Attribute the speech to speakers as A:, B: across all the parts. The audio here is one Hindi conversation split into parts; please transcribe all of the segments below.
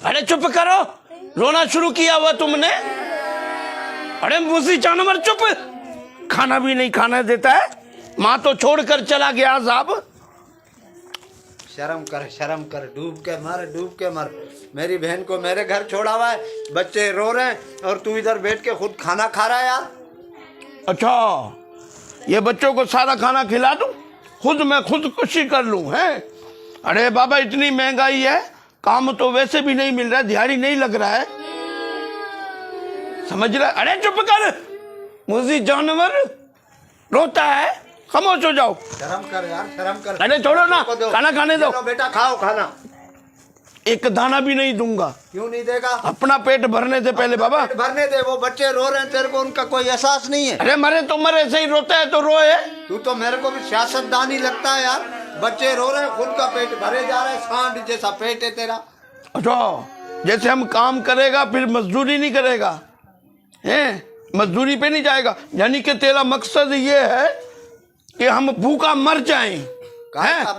A: अरे चुप करो, रोना शुरू किया हुआ तुमने। अरे मूसी जानवर चुप, खाना भी नहीं खाना देता है, माँ तो छोड़कर चला गया साहब।
B: शर्म कर, डूब के मर। मेरी बहन को मेरे घर छोड़ा हुआ है, बच्चे रो रहे हैं और तू इधर बैठ के खुद खाना खा रहा है यार।
A: अच्छा, ये बच्चों को सारा खाना खिला दूं, मैं खुदकुशी कर लूं हैं? अरे बाबा इतनी महंगाई है, काम तो वैसे भी नहीं मिल रहा है, दिहाड़ी नहीं लग रहा है, समझ रहा? अरे चुप कर, मुझे जानवर रोता है, खामोश हो जाओ।
B: शर्म कर यार, शर्म कर।
A: अरे छोड़ो ना, खाना खाने दो।
B: बेटा खाओ खाना।
A: एक दाना भी नहीं दूंगा।
B: क्यों नहीं देगा?
A: अपना पेट भरने से पहले बाबा।
B: पेट भरने दे, वो बच्चे रो रहे हैं, तेरे को उनका कोई एहसास नहीं है?
A: अरे मरे तो मरे, सही रोता है तो रोए।
B: तू तो मेरे को भी सियासतदान ही लगता है यार। बच्चे रो रहे हैं, खुद का पेट भरे जा रहा है, सांड जैसा पेट है तेरा।
A: अच्छा, जैसे हम काम करेगा फिर मजदूरी नहीं करेगा, हैं? मजदूरी पे नहीं जाएगा, यानी कि तेरा मकसद ये है कि हम भूखा मर जाएं,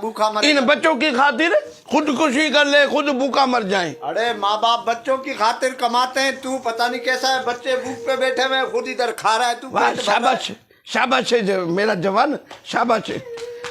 B: भूखा मर
A: इन बच्चों की खातिर खुदकुशी कर ले, खुद भूखा मर जाएं।
B: अरे माँ बाप बच्चों की खातिर कमाते हैं, तू पता नहीं कैसा है, बच्चे भूख पे बैठे हुए खुद इधर खा रहा है तू।
A: शाबाश शाबाश है मेरा जवान, शाबाश है।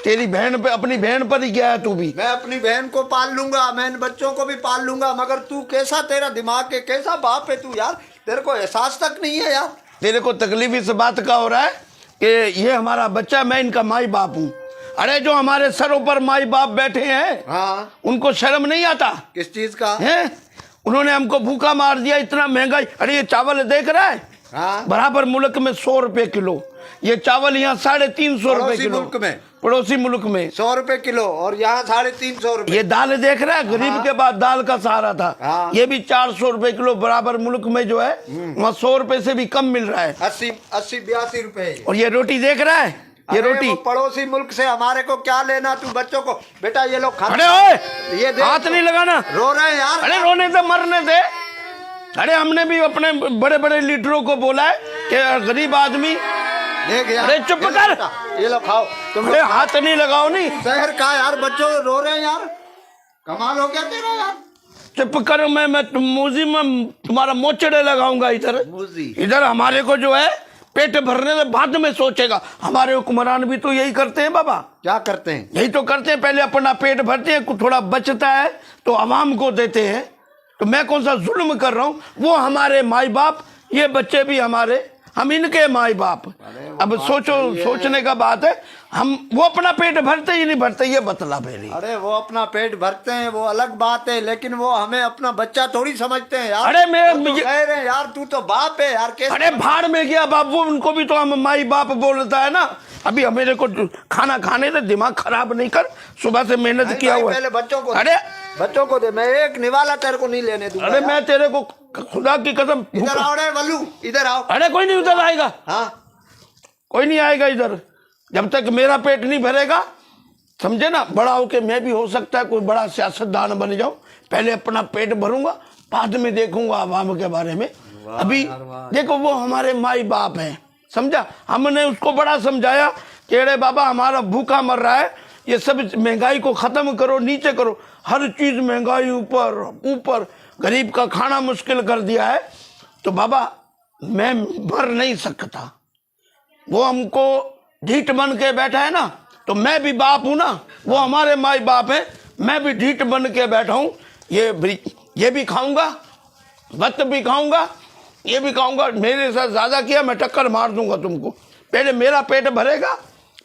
A: तेरी बहन पे, अपनी बहन पर ही गया है तू भी।
B: मैं अपनी बहन को पाल लूंगा, मैं इन बच्चों को भी पाल लूंगा, मगर तू कैसा, तेरा दिमाग है, कैसा बाप है तू यार, तेरे को एहसास तक नहीं है यार।
A: तेरे को तकलीफ इस बात का हो रहा है कि ये हमारा बच्चा, मैं इनका माई बाप हूँ। अरे जो हमारे सरों पर माई बाप बैठे हैं,
B: हाँ,
A: उनको शर्म नहीं आता?
B: किस चीज का
A: है? उन्होंने हमको भूखा मार दिया, इतना महंगाई। अरे ये चावल देख रहा है,
B: हाँ,
A: बराबर मुल्क में 100 रुपए किलो, ये चावल यहाँ 350 रुपए किलो।
B: मुल्क में,
A: पड़ोसी मुल्क में
B: 100 रुपए किलो और यहाँ 350 रुपए।
A: ये दाल देख रहा है, गरीब
B: हाँ,
A: के बाद दाल का सहारा था।
B: हाँ,
A: ये भी 400 रुपए किलो, बराबर मुल्क में जो है वहाँ 100 रुपए से भी कम मिल रहा है।
B: 80-82 रुपए। और
A: ये रोटी देख रहा है, ये रोटी
B: पड़ोसी मुल्क से हमारे को क्या लेना? तू बच्चों को, बेटा ये लोग खाना।
A: अरे ओए,
B: ये
A: हाथ नहीं लगाना,
B: रो रहे हैं यार।
A: अरे रोने दे, मरने दे। अरे हमने भी अपने बड़े बड़े लीडरों को बोला है कि गरीब आदमी
B: देख यार।
A: अरे चुप कर,
B: ये लो खाओ तुम।
A: अरे हाथ नहीं लगाओ। नहीं
B: शहर का यार, बच्चों रो रहे हैं यार, कमाल हो गया तेरा यार।
A: चुप करो, मैं मूजी में तुम्हारा मोचड़े लगाऊंगा इधर। इधर हमारे को जो है पेट भरने से बाद में सोचेगा। हमारे हुक्मरान भी तो यही करते हैं बाबा।
B: क्या करते हैं?
A: यही तो करते हैं, पहले अपना पेट भरते हैं, थोड़ा बचता है तो आवाम को देते हैं। तो मैं कौन सा जुल्म कर रहा हूँ? वो हमारे माई बाप, ये बच्चे भी हमारे, हम इनके माई बाप। अब सोचो, सोचने का बात है। हम वो अपना पेट भरते ही नहीं भरते, ये बतला पहले।
B: अरे वो अपना पेट भरते हैं वो अलग बात है, लेकिन वो हमें अपना बच्चा थोड़ी समझते हैं यार।
A: अरे मैं
B: तो कह रहे हैं यार, तू तो बाप है यार। कैसे?
A: अरे भाड़ में गया बाबू, उनको भी तो हम माई बाप बोलता है ना। अभी मेरे को खाना खाने से दिमाग खराब नहीं कर, सुबह से मेहनत किया हुआ है।
B: पहले बच्चों को,
A: अरे
B: बच्चों को दे, मैं एक निवाला तेरे को नहीं लेने दूंगा।
A: अरे मैं तेरे को खुदा की कसम।
B: इधर आओ रे वल्लू, इधर आओ।
A: अरे कोई नहीं उधर आएगा।
B: हाँ,
A: कोई नहीं आएगा इधर, जब तक मेरा पेट नहीं भरेगा, समझे ना। बड़ा होके मैं भी हो सकता है कोई बड़ा सियासतदान बन जाऊं, पहले अपना पेट भरूंगा, बाद में देखूंगा आवाम के बारे में। अभी देखो वो हमारे माई बाप हैं, समझा। हमने उसको बड़ा समझाया कि अरे बाबा हमारा भूखा मर रहा है, ये सब महंगाई को खत्म करो, नीचे करो। हर चीज महंगाई ऊपर ऊपर, गरीब का खाना मुश्किल कर दिया है। तो बाबा मैं मर नहीं सकता, वो हमको ढीठ बन के बैठा है ना, तो मैं भी बाप हूं ना, वो हमारे माई बाप है, मैं भी ढीठ बन के बैठा हूं। ये भी खाऊंगा, वक्त भी खाऊंगा, ये भी खाऊंगा। मेरे साथ ज्यादा किया मैं टक्कर मार दूंगा तुमको। पहले मेरा पेट भरेगा,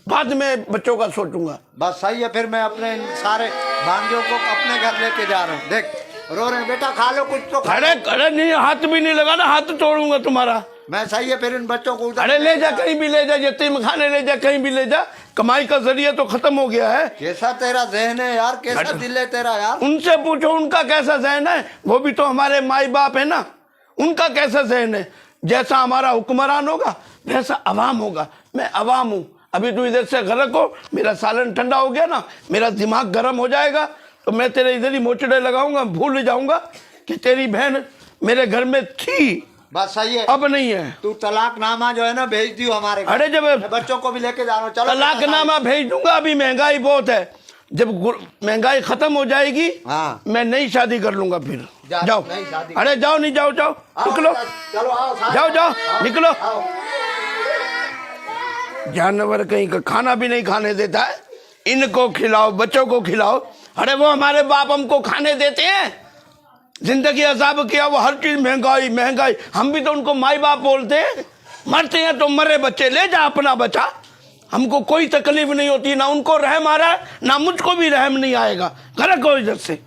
A: बाद में बच्चों का सोचूंगा।
B: बस सही है। फिर मैं अपने इन सारे भांजियों को अपने घर लेके जा रहा हूँ। देख रो रहे हैं, बेटा खा लो कुछ तो।
A: अरे नहीं, हाथ भी नहीं लगाना, हाथ तोड़ूंगा तुम्हारा
B: मैं। सही है, फिर इन बच्चों को
A: अरे ले जा, कहीं भी ले जा, यतीम खाने ले जा, कहीं भी ले जा। कमाई का जरिया तो खत्म हो गया है।
B: कैसा तेरा जहन है यार, कैसा दिल है तेरा यार।
A: उनसे पूछो उनका कैसा जहन है, वो भी तो हमारे माई बाप है ना, उनका कैसा जहन है। जैसा हमारा हुक्मरान होगा वैसा अवाम होगा। मैं अवाम हूँ। अभी तू इधर से गलत हो, मेरा सालन ठंडा हो गया ना, मेरा दिमाग गर्म हो जाएगा, तो मैं तेरे इधर ही मोचड़े लगाऊंगा, भूल जाऊंगा कि तेरी बहन मेरे घर में थी।
B: बात सही है,
A: अब नहीं है।
B: तू तलाकनामा जो है ना भेज दियो हमारे घर।
A: अरे जब
B: बच्चों को भी लेके जा रहा हूँ, चलो
A: तलाकनामा भेज दूंगा। अभी महंगाई बहुत है, जब महंगाई खत्म हो जाएगी,
B: हाँ,
A: मैं नई शादी कर लूंगा फिर। जाओ।
B: नहीं, शादी।
A: अरे जाओ, नहीं जाओ, जाओ
B: आओ,
A: निकलो,
B: चलो आओ शादी।
A: जाओ जाओ
B: आओ,
A: निकलो।
B: आओ।
A: जानवर कहीं का खाना भी नहीं खाने देता है, इनको खिलाओ, बच्चों को खिलाओ। अरे वो हमारे बाप हमको खाने देते हैं, जिंदगी अजाब किया, वो हर चीज महंगाई महंगाई, हम भी तो उनको माई बाप बोलते हैं। मरते हैं तो मरे बच्चे, ले जा अपना बच्चा, हमको कोई तकलीफ नहीं होती, ना उनको रहम आ रहा है, ना मुझको भी रहम नहीं आएगा। घर को इधर से।